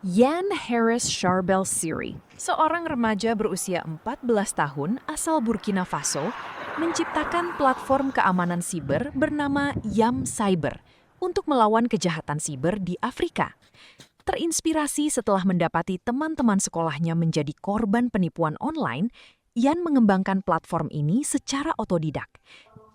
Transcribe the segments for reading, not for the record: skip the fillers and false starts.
Yan Harris Charbel Siri, seorang remaja berusia 14 tahun asal Burkina Faso, menciptakan platform keamanan siber bernama Yam Cyber untuk melawan kejahatan siber di Afrika. Terinspirasi setelah mendapati teman-teman sekolahnya menjadi korban penipuan online, Yan mengembangkan platform ini secara otodidak.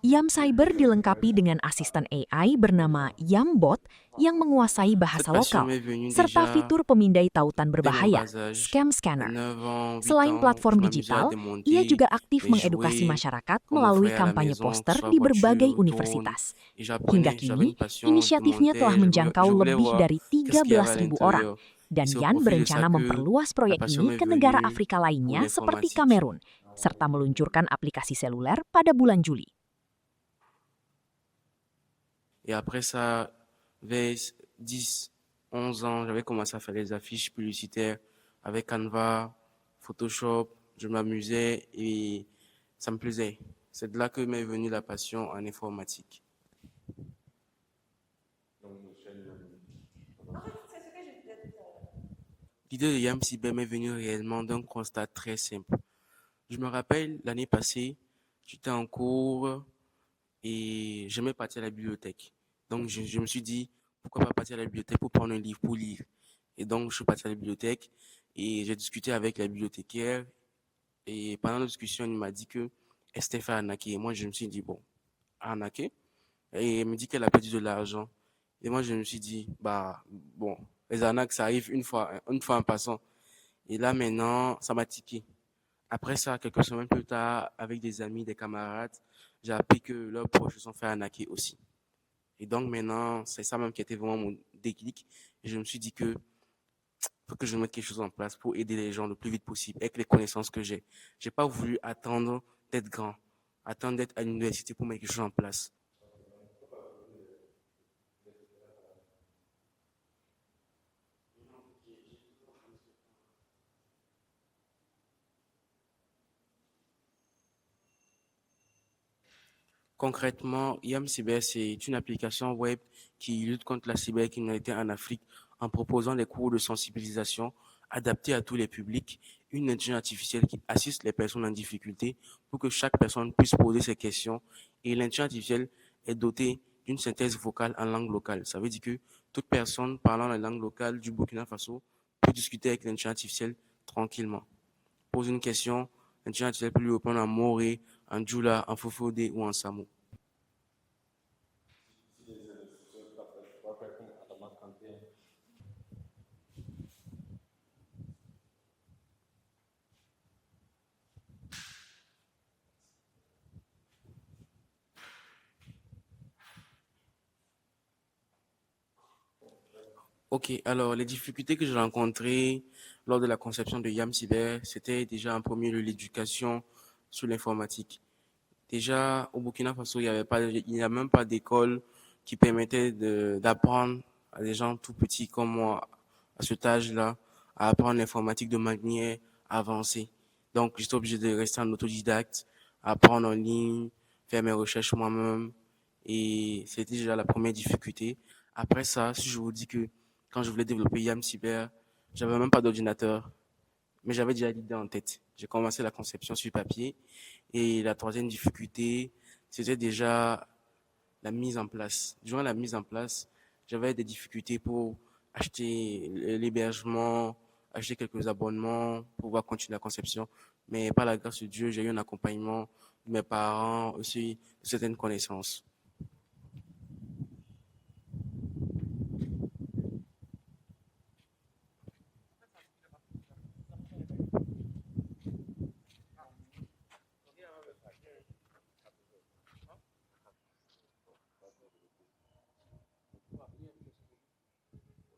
Yam Cyber dilengkapi dengan asisten AI bernama Yambot yang menguasai Cette bahasa passion lokal, m'est venue serta déjà fitur pemindai tautan dès mon berbahaya, bas âge. scam À scanner. 9 ans, 8 Selain ans, je platform m'amusais à digital, ia démonter juga aktif les mengedukasi jouets masyarakat qu'on m'offrait melalui à la kampanye maison, que ce poster soit di berbagai voiture, drone. universitas. Et Hingga j'avais kini, une passion, je inisiatifnya telah montais, menjangkau je voulais lebih voir dari qu'est-ce qu'il y avait à 13.000 orang. l'intérieur. Et Dan c'est au Yan profit de ça berencana que memperluas la proyek passion ini m'est ke negara venue Afrika pour lainnya seperti l'informatique. Kamerun, serta meluncurkan aplikasi seluler pada bulan Juli. Et après ça, vers 10, 11 ans, j'avais commencé à faire des affiches publicitaires avec Canva, Photoshop. Je m'amusais et ça me plaisait. C'est de là que m'est venue la passion en informatique. L'idée de Yam Cyber m'est venue réellement d'un constat très simple. Je me rappelle l'année passée, j'étais en cours et j'aimais partir à la bibliothèque. Donc je me suis dit, pourquoi pas partir à la bibliothèque pour prendre un livre pour lire. Et donc je suis parti à la bibliothèque et j'ai discuté avec la bibliothécaire et pendant la discussion, il m'a dit que elle s'était fait arnaquer. Et moi je me suis dit, bon, arnaquer. Et elle me dit qu'elle a perdu de l'argent. Et moi je me suis dit, bah bon, les arnaques ça arrive une fois en passant. Et là maintenant, ça m'a tiqué. Après ça, quelques semaines plus tard, avec des amis, des camarades, j'ai appris que leurs proches se sont fait arnaquer aussi. Et donc maintenant, c'est ça même qui était vraiment mon déclic. Et je me suis dit que faut que je mette quelque chose en place pour aider les gens le plus vite possible avec les connaissances que j'ai. J'ai pas voulu attendre d'être grand, attendre d'être à l'université pour mettre quelque chose en place. Concrètement, YAM Cyber, c'est une application web qui lutte contre la cybercriminalité en Afrique en proposant des cours de sensibilisation adaptés à tous les publics, une intelligence artificielle qui assiste les personnes en difficulté pour que chaque personne puisse poser ses questions. Et l'intelligence artificielle est dotée d'une synthèse vocale en langue locale. Ça veut dire que toute personne parlant la langue locale du Burkina Faso peut discuter avec l'intelligence artificielle tranquillement. Pose une question, l'intelligence artificielle peut lui répondre en moré, en djoula, en fofodé ou en samo. Ok, alors les difficultés que j'ai rencontrées lors de la conception de YAM Cyber, c'était déjà en premier lieu l'éducation sur l'informatique. Déjà, au Burkina Faso, il n'y a même pas d'école qui permettait d'apprendre à des gens tout petits comme moi, à cet âge-là, à apprendre l'informatique de manière avancée. Donc, j'étais obligé de rester en autodidacte, apprendre en ligne, faire mes recherches moi-même. Et c'était déjà la première difficulté. Après ça, si je vous dis que quand je voulais développer YAM Cyber, j'avais même pas d'ordinateur, mais j'avais déjà l'idée en tête. J'ai commencé la conception sur papier. Et la troisième difficulté, c'était déjà la mise en place. Durant la mise en place, j'avais des difficultés pour acheter l'hébergement, acheter quelques abonnements pour pouvoir continuer la conception. Mais par la grâce de Dieu, j'ai eu un accompagnement de mes parents, aussi de certaines connaissances.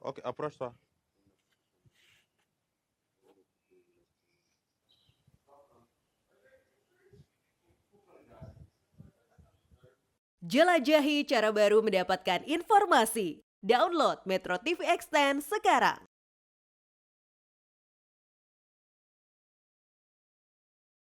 Ok, approche-toi. Jelajahi cara baru mendapatkan informasi. Download Metro TV Extend sekarang.